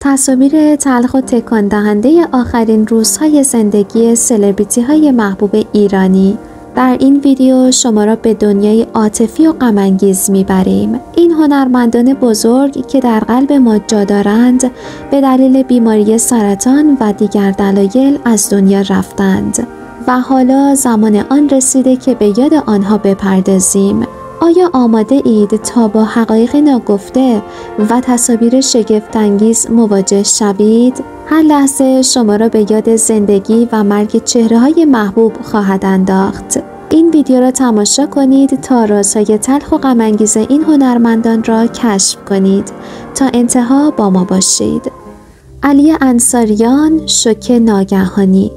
تصاویر تلخ و تکان دهنده آخرین روزهای زندگی سلبریتی‌های محبوب ایرانی. در این ویدیو شما را به دنیای عاطفی و غم‌انگیز میبریم. این هنرمندان بزرگ که در قلب ما جا دارند به دلیل بیماری سرطان و دیگر دلایل از دنیا رفتند و حالا زمان آن رسیده که به یاد آنها بپردازیم. آیا آماده اید تا با حقایق ناگفته و تصاویر شگفت‌انگیز مواجه شوید؟ هر لحظه شما را به یاد زندگی و مرگ چهره‌های محبوب خواهد انداخت. این ویدیو را تماشا کنید تا رازهای تلخ و غم‌انگیز این هنرمندان را کشف کنید. تا انتها با ما باشید. علی انصاریان، شوک ناگهانی.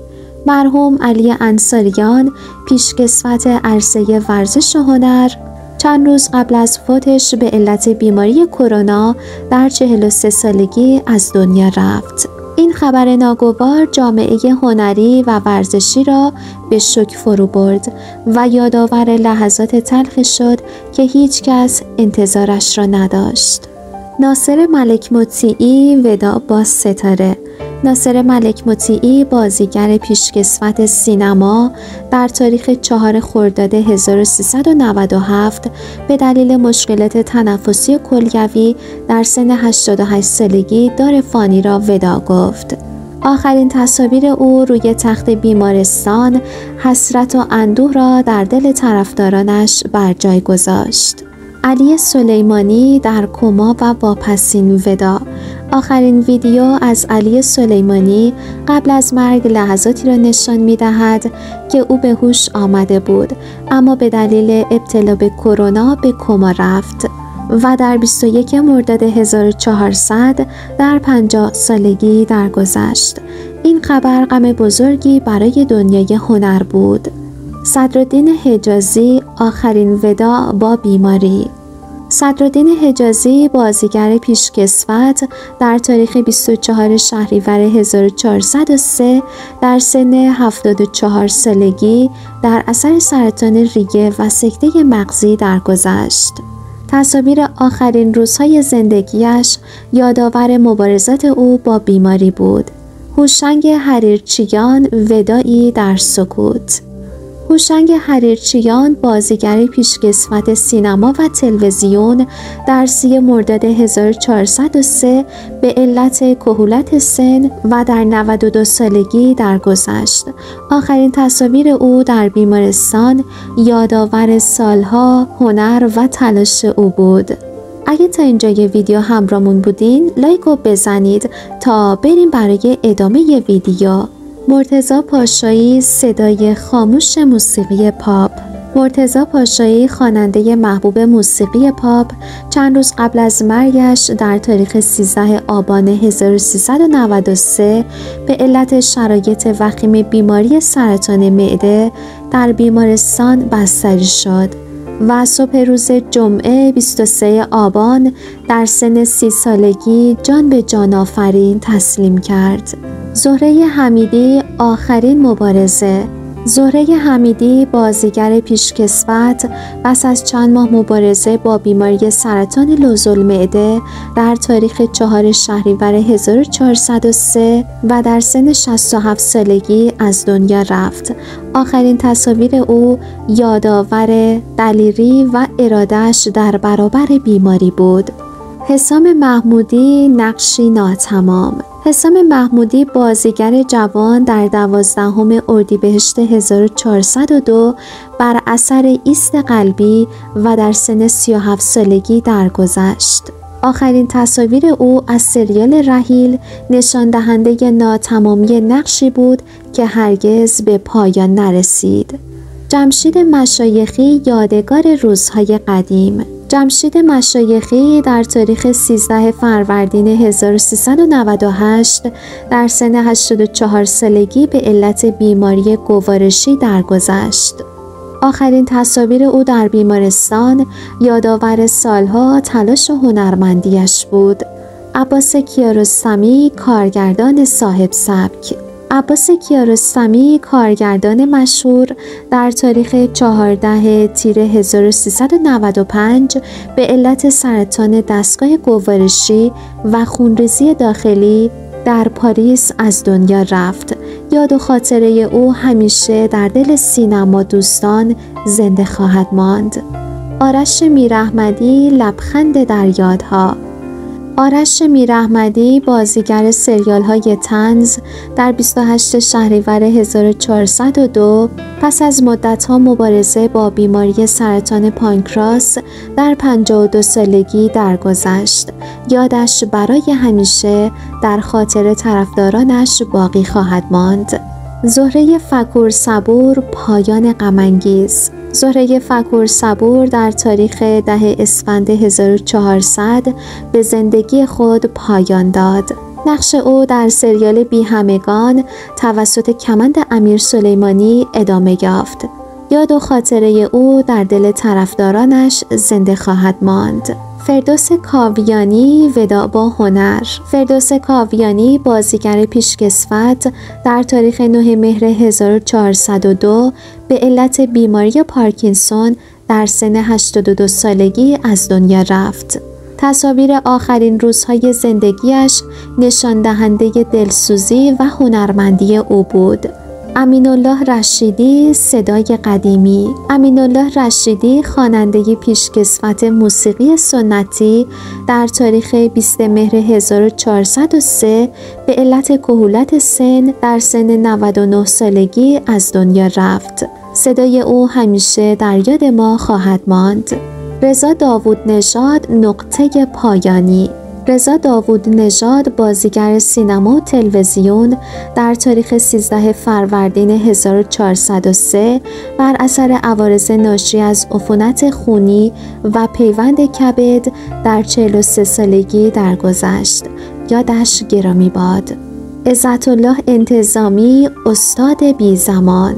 مرحوم علی انصاریان پیشکسوت عرصه ورزش و هنر چند روز قبل از فوتش به علت بیماری کرونا در 43 سالگی از دنیا رفت. این خبر ناگوار جامعه هنری و ورزشی را به شوک فرو برد و یادآور لحظات تلخی شد که هیچ کس انتظارش را نداشت. ناصر ملک مطیعی، وداع با ستاره. ناصر ملک مطیعی، بازیگر پیشکسوت سینما، در تاریخ 4 خرداد 1397 به دلیل مشکلات تنفسی کلیوی در سن 88 سالگی دار فانی را وداع گفت. آخرین تصاویر او روی تخت بیمارستان حسرت و اندوه را در دل طرفدارانش بر جای گذاشت. علی سلیمانی، در کما و واپسین وداع. آخرین ویدیو از علی سلیمانی قبل از مرگ لحظاتی را نشان می‌دهد که او به هوش آمده بود اما به دلیل ابتلا به کرونا به کما رفت و در 21 مرداد 1400 در 50 سالگی درگذشت. این خبر غم بزرگی برای دنیای هنر بود. صدرالدین حجازی، آخرین وداع با بیماری. صدرالدین حجازی، بازیگر پیشکسوت، در تاریخ 24 شهریور 1403 در سن 74 سالگی در اثر سرطان ریه و سکته مغزی درگذشت. تصاویر آخرین روزهای زندگیش یادآور مبارزات او با بیماری بود. هوشنگ حریرچیان، وداعی در سکوت. هوشنگ حریرچیان، بازیگر پیشکسوت سینما و تلویزیون، در 30 مرداد 1403 به علت کهولت سن و در 92 سالگی درگذشت. آخرین تصاویر او در بیمارستان یادآور سالها هنر و تلاش او بود. اگه تا اینجای ویدیو همراهمون بودین لایک رو بزنید تا بریم برای ادامه ویدیو. مرتضی پاشایی، صدای خاموش موسیقی پاپ. مرتضی پاشایی، خواننده محبوب موسیقی پاپ، چند روز قبل از مرگش در تاریخ 13 آبان 1393 به علت شرایط وخیم بیماری سرطان معده در بیمارستان بستری شد و صبح روز جمعه 23 آبان در سن 30 سالگی جان به جان آفرین تسلیم کرد. زهره حمیدی، آخرین مبارزه. زهره حمیدی، بازیگر پیشکسوت، پس از چند ماه مبارزه با بیماری سرطان لوزالمعده در تاریخ 4 شهریور 1403 و در سن 67 سالگی از دنیا رفت. آخرین تصاویر او یادآور دلیری و اراده‌اش در برابر بیماری بود. حسام محمودی، نقشی ناتمام. حسام محمودی، بازیگر جوان، در 12 اردیبهشت 1402 بر اثر ایست قلبی و در سن 37 سالگی درگذشت. آخرین تصاویر او از سریال رحیل نشان دهنده ناتمامی نقشی بود که هرگز به پایان نرسید. جمشید مشایخی، یادگار روزهای قدیم. جمشید مشایخی در تاریخ 13 فروردین 1398 در سن 84 سالگی به علت بیماری گوارشی درگذشت. آخرین تصاویر او در بیمارستان یادآور سالها تلاش و هنرمندیش بود. عباس کیارستمی، کارگردان صاحب سبک. عباس کیارستمی، کارگردان مشهور، در تاریخ 14 تیر 1395 به علت سرطان دستگاه گوارشی و خونریزی داخلی در پاریس از دنیا رفت. یاد و خاطره او همیشه در دل سینما دوستان زنده خواهد ماند. آرش میراحمدی، لبخند در یادها. آرش میراحمدی، بازیگر سریال‌های طنز، در 28 شهریور 1402 پس از مدت‌ها مبارزه با بیماری سرطان پانکراس در 52 سالگی درگذشت. یادش برای همیشه در خاطر طرفدارانش باقی خواهد ماند. زهره فغور صبور، پایان غم‌انگیز. زهره فغور صبور در تاریخ 10 اسفند 1400 به زندگی خود پایان داد. نقش او در سریال بی‌همگان توسط کمند امیر سلیمانی ادامه یافت. یاد و خاطره او در دل طرفدارانش زنده خواهد ماند. فردوس کاویانی، وداع با هنر. فردوس کاویانی، بازیگر پیشکسوت، در تاریخ 9 مهر 1402 به علت بیماری پارکینسون در سن 82 سالگی از دنیا رفت. تصاویر آخرین روزهای زندگیش نشان دهنده دلسوزی و هنرمندی او بود. امین‌الله رشیدی، صدای قدیمی. امین‌الله رشیدی، خواننده پیشکسوت موسیقی سنتی، در تاریخ 20 مهر 1403 به علت کهولت سن در سن 99 سالگی از دنیا رفت. صدای او همیشه در یاد ما خواهد ماند. رضا داوودنژاد، نقطه پایانی. رضا داوودنژاد، بازیگر سینما و تلویزیون، در تاریخ 13 فروردین 1403 بر اثر عوارض ناشی از عفونت خونی و پیوند کبد در 43 سالگی درگذشت. یادش گرامی باد. عزت‌الله انتظامی، استاد بی زمان.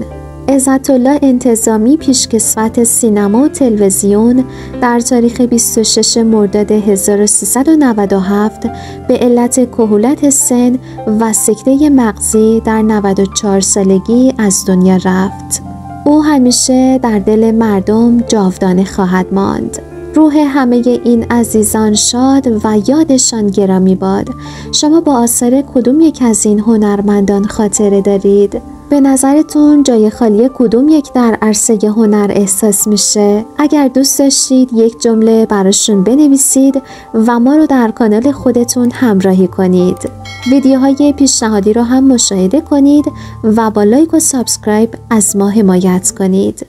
عزت‌الله انتظامی، پیشکسوت سینما و تلویزیون، در تاریخ 26 مرداد 1397 به علت کهولت سن و سکته مغزی در 94 سالگی از دنیا رفت. او همیشه در دل مردم جاودانه خواهد ماند. روح همه این عزیزان شاد و یادشان گرامی باد. شما با آثار کدوم یک از این هنرمندان خاطره دارید؟ به نظرتون جای خالی کدوم یک در عرصه هنر احساس میشه؟ اگر دوست داشتید یک جمله براشون بنویسید و ما رو در کانال خودتون همراهی کنید. ویدیوهای پیشنهادی رو هم مشاهده کنید و با لایک و سابسکرایب از ما حمایت کنید.